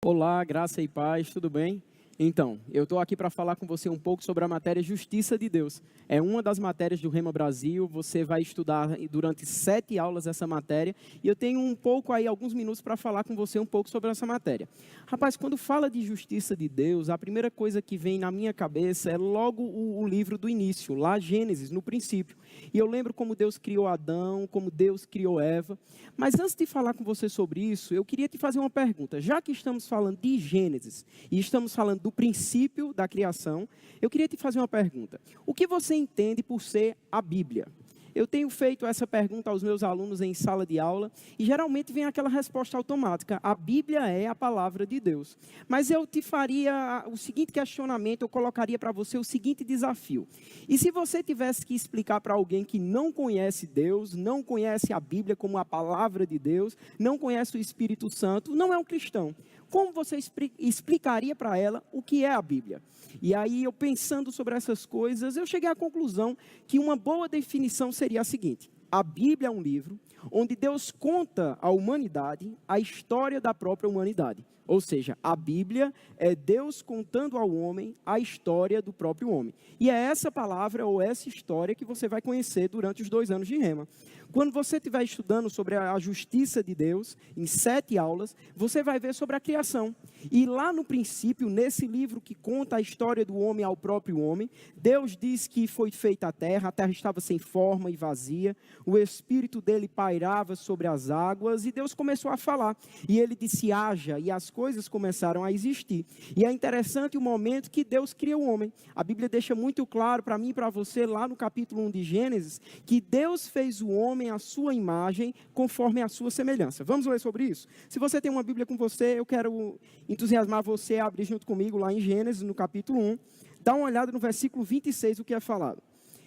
Olá, graça e paz, tudo bem? Então, eu estou aqui para falar com você um pouco sobre a matéria Justiça de Deus. É uma das matérias do Rema Brasil, você vai estudar durante 7 aulas essa matéria, e eu tenho alguns minutos para falar com você um pouco sobre essa matéria. Rapaz, quando fala de Justiça de Deus, a primeira coisa que vem na minha cabeça é logo o livro do início, lá Gênesis, no princípio. E eu lembro como Deus criou Adão, como Deus criou Eva. Mas antes de falar com você sobre isso, eu queria te fazer uma pergunta. Já que estamos falando de Gênesis e estamos falando do princípio da criação, eu queria te fazer uma pergunta. O que você entende por ser a Bíblia? Eu tenho feito essa pergunta aos meus alunos em sala de aula e geralmente vem aquela resposta automática: a Bíblia é a palavra de Deus. Mas eu te faria o seguinte questionamento, eu colocaria para você o seguinte desafio. E se você tivesse que explicar para alguém que não conhece Deus, não conhece a Bíblia como a palavra de Deus, não conhece o Espírito Santo, não é um cristão, como você explicaria para ela o que é a Bíblia? E aí, eu pensando sobre essas coisas, eu cheguei à conclusão que uma boa definição seria a seguinte: a Bíblia é um livro onde Deus conta à humanidade a história da própria humanidade. Ou seja, a Bíblia é Deus contando ao homem a história do próprio homem. E é essa palavra ou essa história que você vai conhecer durante os 2 anos de Rema. Quando você estiver estudando sobre a justiça de Deus, em 7 aulas, você vai ver sobre a criação. E lá no princípio, nesse livro que conta a história do homem ao próprio homem, Deus diz que foi feita a terra estava sem forma e vazia, o Espírito dele pairava sobre as águas, e Deus começou a falar. E ele disse: haja, e as coisas começaram a existir. E é interessante o momento que Deus cria o homem. A Bíblia deixa muito claro para mim e para você, lá no capítulo 1 de Gênesis, que Deus fez o homem à sua imagem, conforme a sua semelhança. Vamos ler sobre isso? Se você tem uma Bíblia com você, eu quero entusiasmar você a abrir junto comigo lá em Gênesis, no capítulo 1. Dá uma olhada no versículo 26, o que é falado.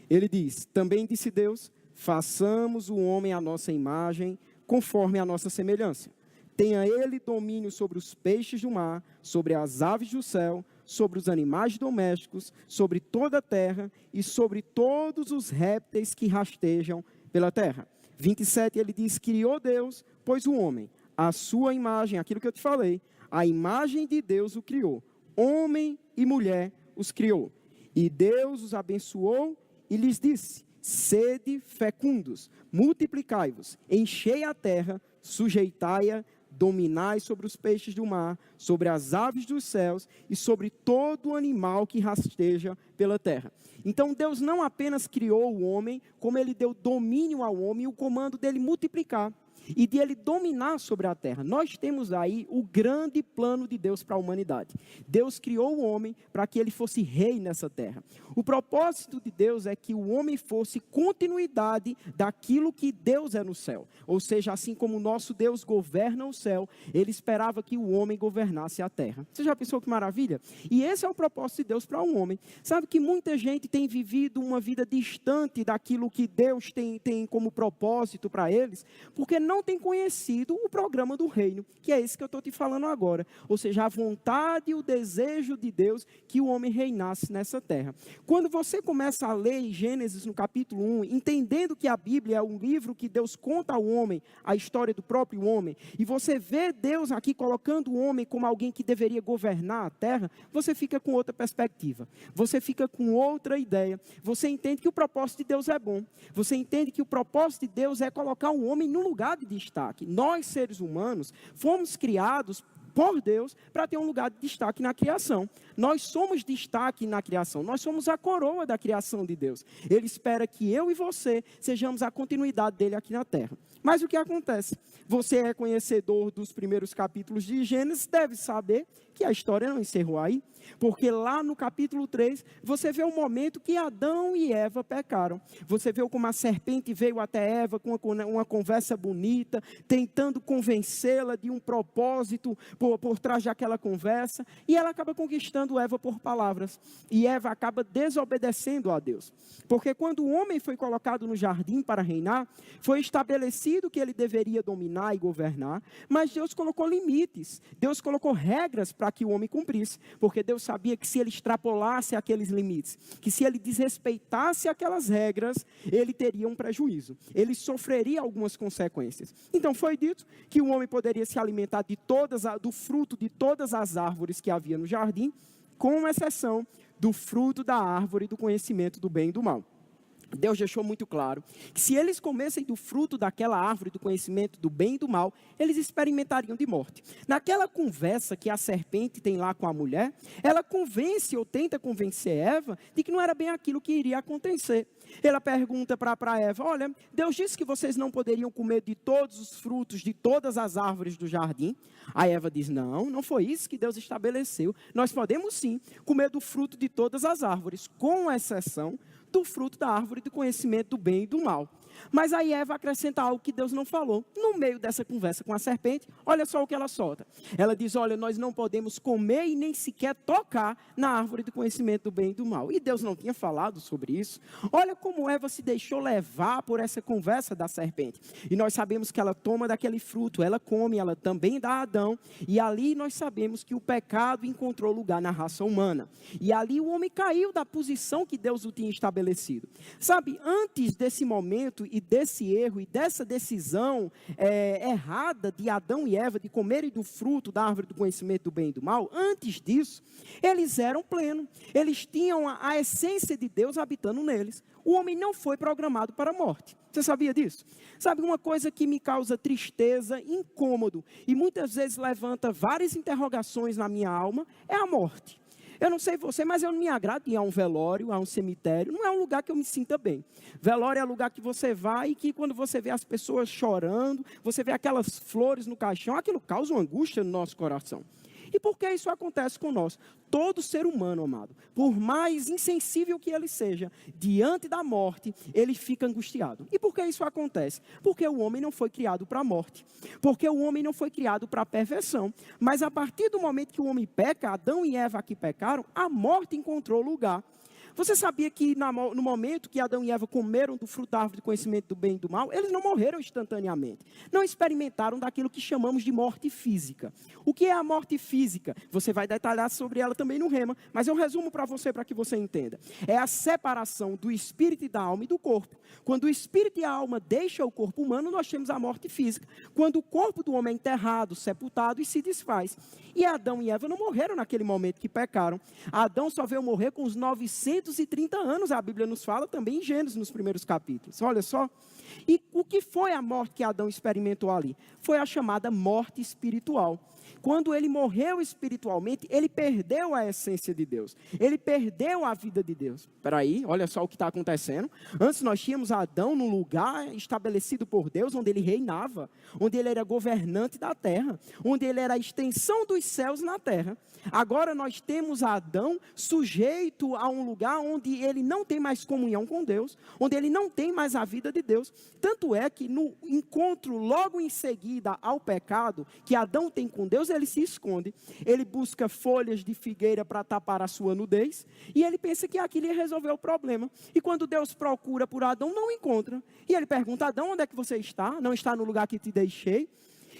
Ele diz: também disse Deus, façamos o homem à nossa imagem, conforme a nossa semelhança. Tenha ele domínio sobre os peixes do mar, sobre as aves do céu, sobre os animais domésticos, sobre toda a terra e sobre todos os répteis que rastejam pela terra. 27, ele diz: criou Deus, pois o homem, a sua imagem, aquilo que eu te falei, a imagem de Deus o criou. Homem e mulher os criou. E Deus os abençoou e lhes disse: sede fecundos, multiplicai-vos, enchei a terra, sujeitai-a, dominai sobre os peixes do mar, sobre as aves dos céus e sobre todo animal que rasteja pela terra. Então Deus não apenas criou o homem, como ele deu domínio ao homem e o comando dele multiplicar e de ele dominar sobre a terra. Nós temos aí o grande plano de Deus para a humanidade. Deus criou o homem para que ele fosse rei nessa terra. O propósito de Deus é que o homem fosse continuidade daquilo que Deus é no céu. Ou seja, assim como o nosso Deus governa o céu, ele esperava que o homem governasse a terra. Você já pensou que maravilha? E esse é o propósito de Deus para um homem. Sabe que muita gente tem vivido uma vida distante daquilo que Deus tem como propósito para eles, porque não tem conhecido o programa do reino, que é esse que eu estou te falando agora. Ou seja, a vontade e o desejo de Deus que o homem reinasse nessa terra. Quando você começa a ler em Gênesis no capítulo 1, entendendo que a Bíblia é um livro que Deus conta ao homem a história do próprio homem, e você vê Deus aqui colocando o homem como alguém que deveria governar a terra, você fica com outra perspectiva, você fica com outra ideia, você entende que o propósito de Deus é bom, você entende que o propósito de Deus é colocar o homem no lugar de destaque. Nós, seres humanos, fomos criados por Deus para ter um lugar de destaque na criação. Nós somos destaque na criação, nós somos a coroa da criação de Deus. Ele espera que eu e você sejamos a continuidade dele aqui na terra. Mas o que acontece? Você é conhecedor dos primeiros capítulos de Gênesis, deve saber que a história não encerrou aí, porque lá no capítulo 3, você vê o momento que Adão e Eva pecaram. Você vê como a serpente veio até Eva com uma conversa bonita, tentando convencê-la de um propósito por trás daquela conversa, e ela acaba conquistando Eva por palavras, e Eva acaba desobedecendo a Deus, porque quando o homem foi colocado no jardim para reinar, foi estabelecido que ele deveria dominar e governar, mas Deus colocou limites, Deus colocou regras para que o homem cumprisse, porque Deus sabia que se ele extrapolasse aqueles limites, que se ele desrespeitasse aquelas regras, ele teria um prejuízo, ele sofreria algumas consequências. Então foi dito que o homem poderia se alimentar do do fruto de todas as árvores que havia no jardim, com exceção do fruto da árvore do conhecimento do bem e do mal. Deus deixou muito claro que se eles comessem do fruto daquela árvore do conhecimento do bem e do mal, eles experimentariam de morte. Naquela conversa que a serpente tem lá com a mulher, ela convence ou tenta convencer Eva de que não era bem aquilo que iria acontecer. Ela pergunta para Eva, olha, Deus disse que vocês não poderiam comer de todos os frutos, de todas as árvores do jardim. A Eva diz, não foi isso que Deus estabeleceu. Nós podemos sim comer do fruto de todas as árvores, com exceção do fruto da árvore do conhecimento do bem e do mal. Mas aí Eva acrescenta algo que Deus não falou. No meio dessa conversa com a serpente, olha só o que ela solta. Ela diz, olha, nós não podemos comer e nem sequer tocar na árvore do conhecimento do bem e do mal. E Deus não tinha falado sobre isso. Olha como Eva se deixou levar por essa conversa da serpente. E nós sabemos que ela toma daquele fruto, ela come, ela também dá a Adão. E ali nós sabemos que o pecado encontrou lugar na raça humana. E ali o homem caiu da posição que Deus o tinha estabelecido. Sabe, antes desse momento e desse erro e dessa decisão errada de Adão e Eva de comerem do fruto da árvore do conhecimento do bem e do mal, antes disso, eles eram plenos. Eles tinham a essência de Deus habitando neles. O homem não foi programado para a morte. Você sabia disso? Sabe, uma coisa que me causa tristeza, incômodo e muitas vezes levanta várias interrogações na minha alma, é a morte. Eu não sei você, mas eu não me agrado ir a um velório, a um cemitério. Não é um lugar que eu me sinta bem. Velório é lugar que você vai e que quando você vê as pessoas chorando, você vê aquelas flores no caixão, aquilo causa uma angústia no nosso coração. E por que isso acontece com nós? Todo ser humano, amado, por mais insensível que ele seja, diante da morte, ele fica angustiado. E por que isso acontece? Porque o homem não foi criado para a morte. Porque o homem não foi criado para a perversão. Mas a partir do momento que o homem peca, Adão e Eva aqui pecaram, a morte encontrou lugar. Você sabia que no momento que Adão e Eva comeram do fruto da árvore do conhecimento do bem e do mal, eles não morreram instantaneamente. Não experimentaram daquilo que chamamos de morte física. O que é a morte física? Você vai detalhar sobre ela também no Rema, mas eu resumo para você, para que você entenda. É a separação do espírito e da alma e do corpo. Quando o espírito e a alma deixam o corpo humano, nós temos a morte física. Quando o corpo do homem é enterrado, sepultado e se desfaz. E Adão e Eva não morreram naquele momento que pecaram. Adão só veio morrer com os 930 anos, a Bíblia nos fala também em Gênesis, nos primeiros capítulos. Olha só. E o que foi a morte que Adão experimentou ali? Foi a chamada morte espiritual. Quando ele morreu espiritualmente, ele perdeu a essência de Deus. Ele perdeu a vida de Deus. Espera aí, olha só o que está acontecendo. Antes nós tínhamos Adão num lugar estabelecido por Deus, onde ele reinava, onde ele era governante da terra, onde ele era a extensão dos céus na terra. Agora nós temos Adão sujeito a um lugar onde ele não tem mais comunhão com Deus, onde ele não tem mais a vida de Deus. Tanto é que no encontro logo em seguida ao pecado que Adão tem com Deus, ele se esconde. Ele busca folhas de figueira para tapar a sua nudez e ele pensa que aquilo ia resolver o problema. E quando Deus procura por Adão, não encontra. E ele pergunta, Adão, onde é que você está? Não está no lugar que te deixei?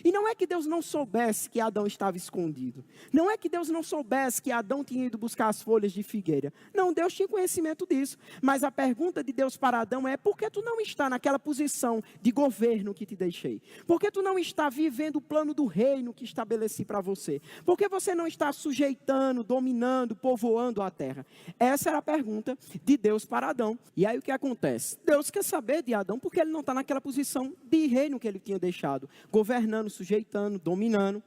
E não é que Deus não soubesse que Adão estava escondido. Não é que Deus não soubesse que Adão tinha ido buscar as folhas de figueira. Não, Deus tinha conhecimento disso. Mas a pergunta de Deus para Adão é, por que tu não está naquela posição de governo que te deixei? Por que tu não está vivendo o plano do reino que estabeleci para você? Por que você não está sujeitando, dominando, povoando a terra? Essa era a pergunta de Deus para Adão. E aí o que acontece? Deus quer saber de Adão porque ele não está naquela posição de reino que ele tinha deixado, governando, sujeitando, dominando.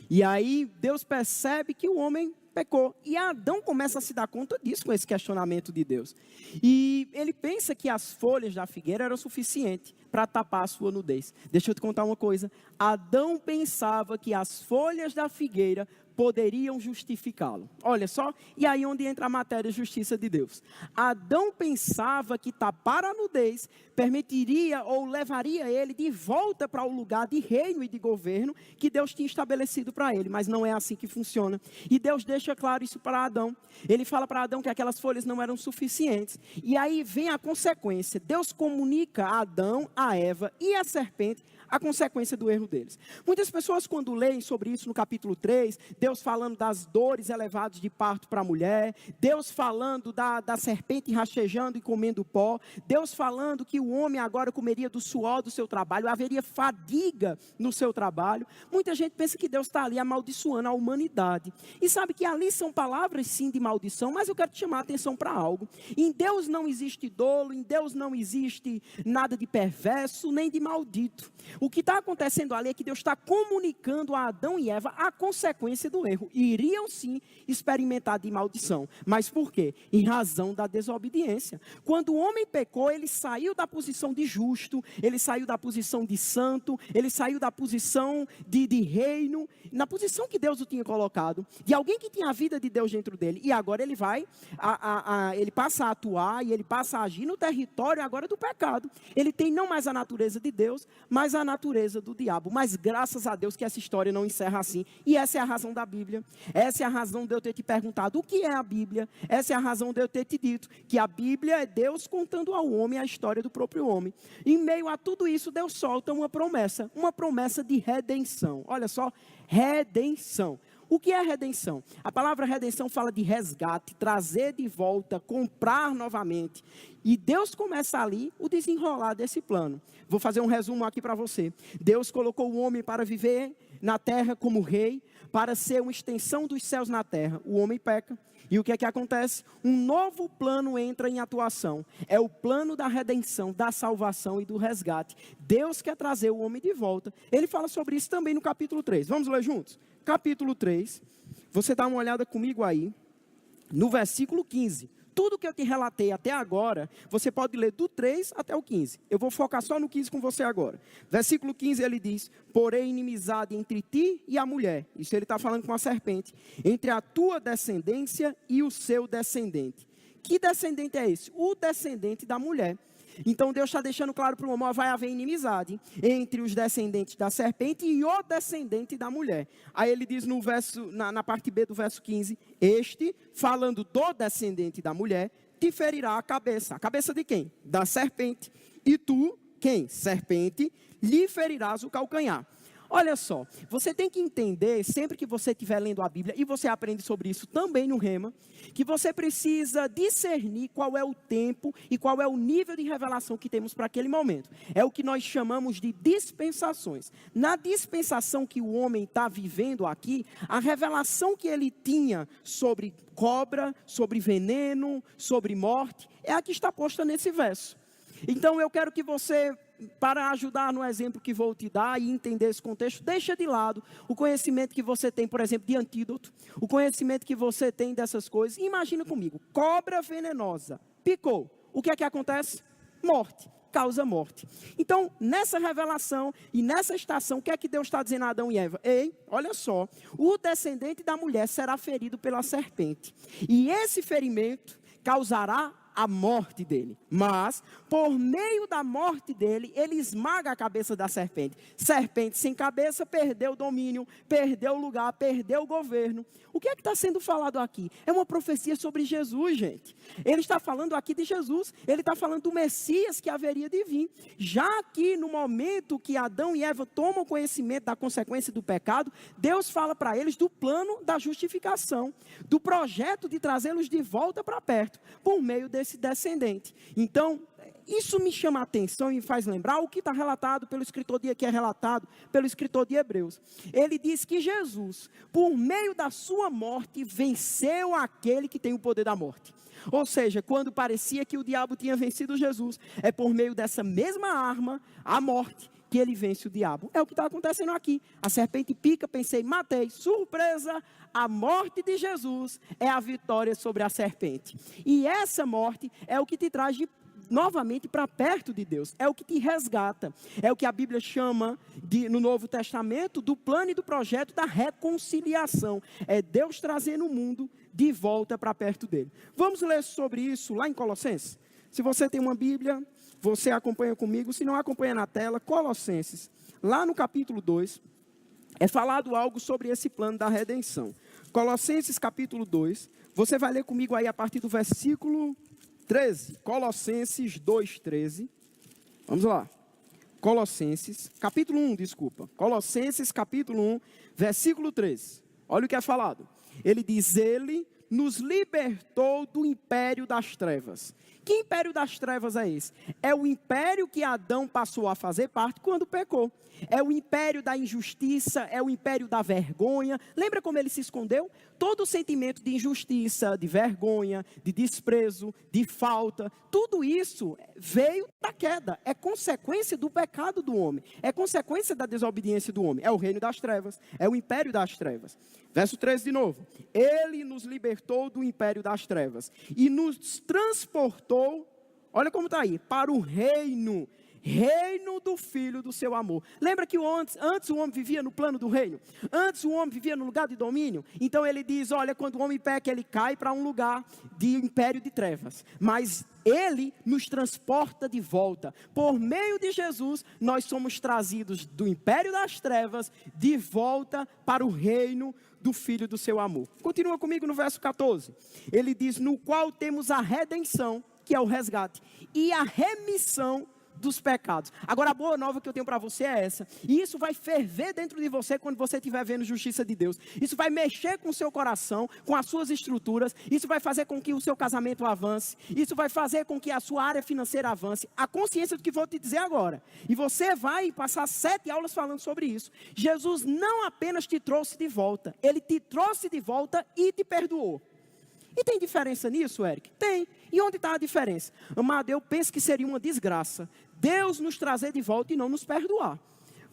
E aí Deus percebe que o homem pecou. E Adão começa a se dar conta disso com esse questionamento de Deus. E ele pensa que as folhas da figueira eram suficientes para tapar a sua nudez. Deixa eu te contar uma coisa. Adão pensava que as folhas da figueira poderiam justificá-lo. Olha só, e aí onde entra a matéria justiça de Deus. Adão pensava que tapar a nudez permitiria ou levaria ele de volta para o lugar de reino e de governo que Deus tinha estabelecido para ele, mas não é assim que funciona. E Deus deixa claro isso para Adão. Ele fala para Adão que aquelas folhas não eram suficientes. E aí vem a consequência. Deus comunica a Adão a a Eva e a serpente a consequência do erro deles. Muitas pessoas, quando leem sobre isso no capítulo 3, Deus falando das dores elevadas de parto para a mulher, Deus falando da serpente rastejando e comendo pó, Deus falando que o homem agora comeria do suor do seu trabalho, haveria fadiga no seu trabalho. Muita gente pensa que Deus está ali amaldiçoando a humanidade. E sabe que ali são palavras sim de maldição, mas eu quero te chamar a atenção para algo. Em Deus não existe dolo, em Deus não existe nada de perverso, nem de maldito. O que está acontecendo ali é que Deus está comunicando a Adão e Eva a consequência do erro. Iriam sim experimentar de maldição. Mas por quê? Em razão da desobediência. Quando o homem pecou, ele saiu da posição de justo, ele saiu da posição de santo, ele saiu da posição de reino, na posição que Deus o tinha colocado, de alguém que tinha a vida de Deus dentro dele. E agora ele vai, ele passa a atuar e ele passa a agir no território agora do pecado. Ele tem não mais a natureza de Deus, mas a natureza do diabo. Mas graças a Deus que essa história não encerra assim. E essa é a razão da Bíblia. Essa é a razão de eu ter te perguntado o que é a Bíblia. Essa é a razão de eu ter te dito que a Bíblia é Deus contando ao homem a história do próprio homem. Em meio a tudo isso, Deus solta uma promessa de redenção. Olha só, redenção. O que é redenção? A palavra redenção fala de resgate, trazer de volta, comprar novamente. E Deus começa ali o desenrolar desse plano. Vou fazer um resumo aqui para você. Deus colocou o homem para viver na terra como rei, para ser uma extensão dos céus na terra. O homem peca. E o que é que acontece? Um novo plano entra em atuação. É o plano da redenção, da salvação e do resgate. Deus quer trazer o homem de volta. Ele fala sobre isso também no capítulo 3. Vamos ler juntos? Capítulo 3. Você dá uma olhada comigo aí. No versículo 15. Tudo que eu te relatei até agora, você pode ler do 3 até o 15. Eu vou focar só no 15 com você agora. Versículo 15 ele diz: porém inimizade entre ti e a mulher. Isso ele está falando com a serpente. Entre a tua descendência e o seu descendente. Que descendente é esse? O descendente da mulher. Então Deus está deixando claro para o homem: vai haver inimizade entre os descendentes da serpente e o descendente da mulher. Aí ele diz no verso, na parte B do verso 15: este, falando do descendente da mulher, te ferirá a cabeça. A cabeça de quem? Da serpente. E tu, quem? Serpente, lhe ferirás o calcanhar. Olha só, você tem que entender, sempre que você estiver lendo a Bíblia, e você aprende sobre isso também no Rema, que você precisa discernir qual é o tempo e qual é o nível de revelação que temos para aquele momento. É o que nós chamamos de dispensações. Na dispensação que o homem está vivendo aqui, a revelação que ele tinha sobre cobra, sobre veneno, sobre morte, é a que está posta nesse verso. Então eu quero que você, para ajudar no exemplo que vou te dar e entender esse contexto, deixa de lado o conhecimento que você tem, por exemplo, de antídoto, o conhecimento que você tem dessas coisas. Imagina comigo, cobra venenosa, picou, o que é que acontece? Morte, causa morte. Então, nessa revelação e nessa estação, o que é que Deus está dizendo a Adão e Eva? Ei, olha só, o descendente da mulher será ferido pela serpente, e esse ferimento causará a morte dele, mas por meio da morte dele, ele esmaga a cabeça da serpente. Serpente sem cabeça perdeu o domínio, perdeu o lugar, perdeu o governo. O que é que está sendo falado aqui? É uma profecia sobre Jesus, gente. Ele está falando aqui de Jesus, ele está falando do Messias que haveria de vir. Já que no momento que Adão e Eva tomam conhecimento da consequência do pecado, Deus fala para eles do plano da justificação, do projeto de trazê-los de volta para perto, por meio desse descendente. Então, isso me chama a atenção e me faz lembrar o que está relatado pelo escritor que é relatado pelo escritor de Hebreus. Ele diz que Jesus, por meio da sua morte, venceu aquele que tem o poder da morte. Ou seja, quando parecia que o diabo tinha vencido Jesus, é por meio dessa mesma arma, a morte, que ele vence o diabo. É o que está acontecendo aqui. A serpente pica, pensei, matei. Surpresa! A morte de Jesus é a vitória sobre a serpente. E essa morte é o que te traz novamente para perto de Deus. É o que te resgata. É o que a Bíblia chama, no Novo Testamento, do plano e do projeto da reconciliação. É Deus trazendo o mundo de volta para perto dele. Vamos ler sobre isso lá em Colossenses? Se você tem uma Bíblia, você acompanha comigo. Se não, acompanha na tela. Colossenses, lá no capítulo 2, é falado algo sobre esse plano da redenção. Colossenses capítulo 2, você vai ler comigo aí a partir do versículo 13. Colossenses 2, 13. Vamos lá. Colossenses, capítulo 1, desculpa. Colossenses, capítulo 1, versículo 13. Olha o que é falado. Ele diz, ele nos libertou do império das trevas. Que império das trevas é esse? É o império que Adão passou a fazer parte quando pecou. É o império da injustiça, é o império da vergonha. Lembra como ele se escondeu? Todo o sentimento de injustiça, de vergonha, de desprezo, de falta, tudo isso veio da queda. É consequência do pecado do homem. É consequência da desobediência do homem. É o reino das trevas, é o império das trevas. Verso 13 de novo. Ele nos libertou do império das trevas e nos transportou, olha como está aí, para o reino do Filho do seu amor. Lembra que antes o homem vivia no plano do reino? Antes o homem vivia no lugar de domínio? Então ele diz, olha, quando o homem peca, ele cai para um lugar de império de trevas. Mas ele nos transporta de volta. Por meio de Jesus, nós somos trazidos do império das trevas de volta para o reino do Filho do seu amor. Continua comigo no verso 14. Ele diz, no qual temos a redenção, que é o resgate, e a remissão dos pecados. Agora a boa nova que eu tenho para você é essa. E isso vai ferver dentro de você quando você estiver vendo justiça de Deus. Isso vai mexer com o seu coração, com as suas estruturas. Isso vai fazer com que o seu casamento avance. Isso vai fazer com que a sua área financeira avance. A consciência do que vou te dizer agora. E você vai passar 7 aulas falando sobre isso. Jesus não apenas te trouxe de volta. Ele te trouxe de volta e te perdoou. E tem diferença nisso, Eric? Tem. E onde está a diferença? Amado, eu penso que seria uma desgraça Deus nos trazer de volta e não nos perdoar.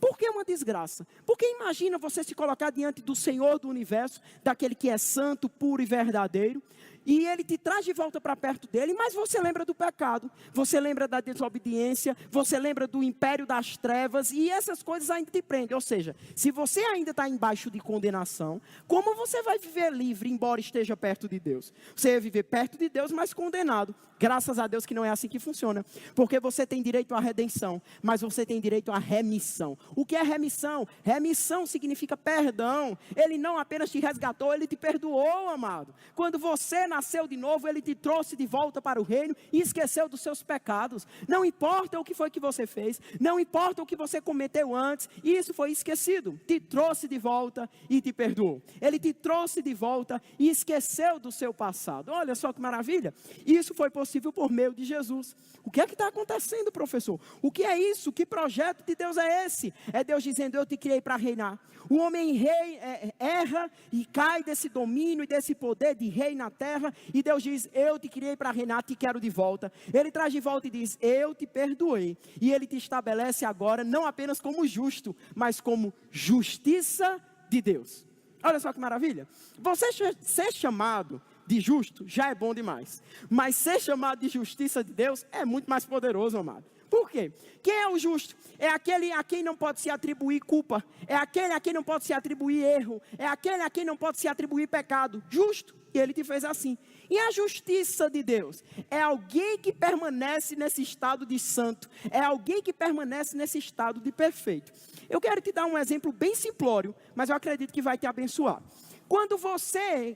Por que uma desgraça? Porque imagina você se colocar diante do Senhor do universo, daquele que é santo, puro e verdadeiro, e ele te traz de volta para perto dele, mas você lembra do pecado, você lembra da desobediência, você lembra do império das trevas, e essas coisas ainda te prendem. Ou seja, se você ainda está embaixo de condenação, como você vai viver livre, embora esteja perto de Deus? Você vai viver perto de Deus, mas condenado. Graças a Deus que não é assim que funciona, porque você tem direito à redenção, mas você tem direito à remissão. O que é remissão? Remissão significa perdão. Ele não apenas te resgatou, ele te perdoou, amado. Quando você nasceu de novo, ele te trouxe de volta para o reino e esqueceu dos seus pecados. Não importa o que foi que você fez, não importa o que você cometeu antes, isso foi esquecido. Te trouxe de volta e te perdoou. Ele te trouxe de volta e esqueceu do seu passado. Olha só que maravilha. Isso foi possível por meio de Jesus. O que é que está acontecendo, professor? O que é isso? Que projeto de Deus é esse? É Deus dizendo, eu te criei para reinar. O homem erra e cai desse domínio e desse poder de rei na terra. E Deus diz, eu te criei para reinar, te quero de volta. Ele traz de volta e diz, eu te perdoei. E ele te estabelece agora, não apenas como justo, mas como justiça de Deus. Olha só que maravilha. Você ser chamado de justo já é bom demais. Mas ser chamado de justiça de Deus é muito mais poderoso, amado. Por quê? Quem é o justo? É aquele a quem não pode se atribuir culpa. É aquele a quem não pode se atribuir erro. É aquele a quem não pode se atribuir pecado. Justo. E ele te fez assim. E a justiça de Deus? É alguém que permanece nesse estado de santo. É alguém que permanece nesse estado de perfeito. Eu quero te dar um exemplo bem simplório, mas eu acredito que vai te abençoar. Quando você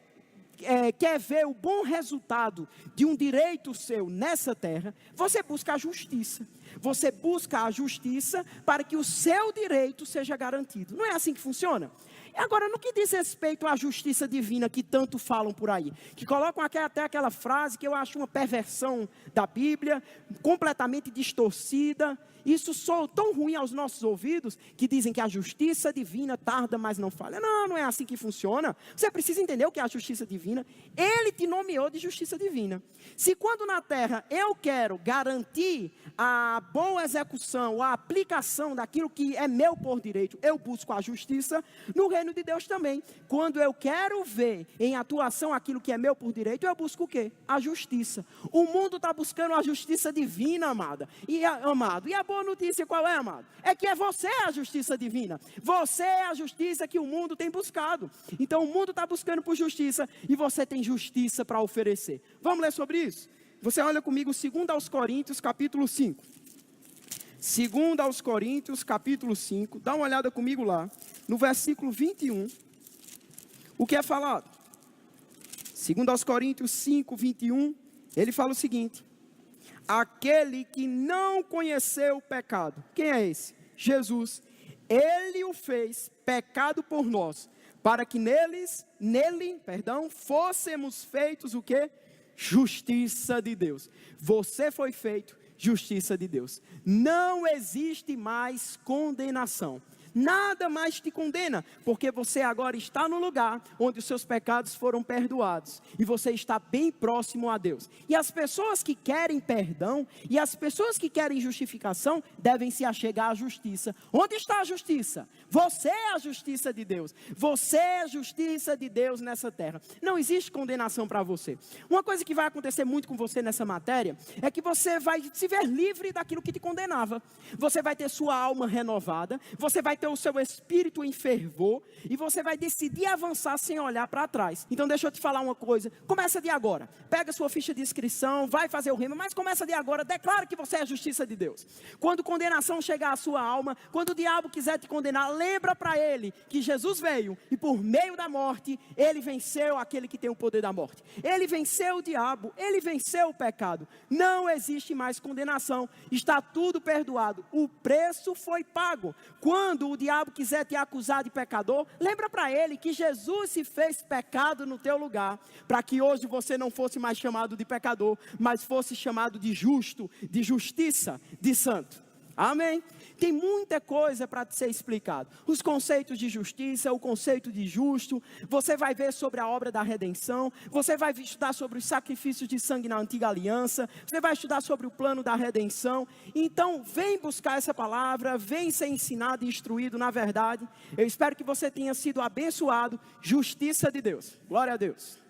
quer ver o bom resultado de um direito seu nessa terra, você busca a justiça. Você busca a justiça para que o seu direito seja garantido. Não é assim que funciona? Agora, no que diz respeito à justiça divina que tanto falam por aí, que colocam até aquela frase que eu acho uma perversão da Bíblia, completamente distorcida, isso soa tão ruim aos nossos ouvidos, que dizem que a justiça divina tarda, mas não falha. Não, não é assim que funciona. Você precisa entender o que é a justiça divina. Ele te nomeou de justiça divina. Se quando na terra eu quero garantir a boa execução, a aplicação daquilo que é meu por direito, eu busco a justiça, no reino de Deus também. Quando eu quero ver em atuação aquilo que é meu por direito, eu busco o quê? A justiça. O mundo está buscando a justiça divina, amado. E a boa notícia qual é, amado? É que é você a justiça divina. Você é a justiça que o mundo tem buscado. Então o mundo está buscando por justiça e você tem justiça para oferecer. Vamos ler sobre isso? Você olha comigo 2 Coríntios capítulo 5. 2 Coríntios capítulo 5. Dá uma olhada comigo lá. No versículo 21. O que é falado? 2 Coríntios 5, 21. Ele fala o seguinte: aquele que não conheceu o pecado. Quem é esse? Jesus. Ele o fez pecado por nós, para que nele, fôssemos feitos o quê? Justiça de Deus. Você foi feito justiça de Deus. Não existe mais condenação. Nada mais te condena, porque você agora está no lugar onde os seus pecados foram perdoados, e você está bem próximo a Deus. E as pessoas que querem perdão, e as pessoas que querem justificação, devem se achegar à justiça. Onde está a justiça? Você é a justiça de Deus. Você é a justiça de Deus nessa terra. Não existe condenação para você. Uma coisa que vai acontecer muito com você nessa matéria, é que você vai se ver livre daquilo que te condenava. Você vai ter sua alma renovada, você vai ter o seu espírito em fervor, e você vai decidir avançar sem olhar para trás. Então deixa eu te falar uma coisa, começa de agora, pega sua ficha de inscrição, vai fazer o rema, mas começa de agora, declara que você é a justiça de Deus. Quando condenação chegar à sua alma, quando o diabo quiser te condenar, lembra para ele que Jesus veio, e por meio da morte, ele venceu aquele que tem o poder da morte. Ele venceu o diabo, ele venceu o pecado. Não existe mais condenação, está tudo perdoado, o preço foi pago. Quando o diabo quiser te acusar de pecador, lembra para ele que Jesus se fez pecado no teu lugar, para que hoje você não fosse mais chamado de pecador, mas fosse chamado de justo, de justiça, de santo. Amém? Tem muita coisa para ser explicado. Os conceitos de justiça, o conceito de justo. Você vai ver sobre a obra da redenção. Você vai estudar sobre os sacrifícios de sangue na antiga aliança. Você vai estudar sobre o plano da redenção. Então, vem buscar essa palavra. Vem ser ensinado e instruído na verdade. Eu espero que você tenha sido abençoado. Justiça de Deus. Glória a Deus.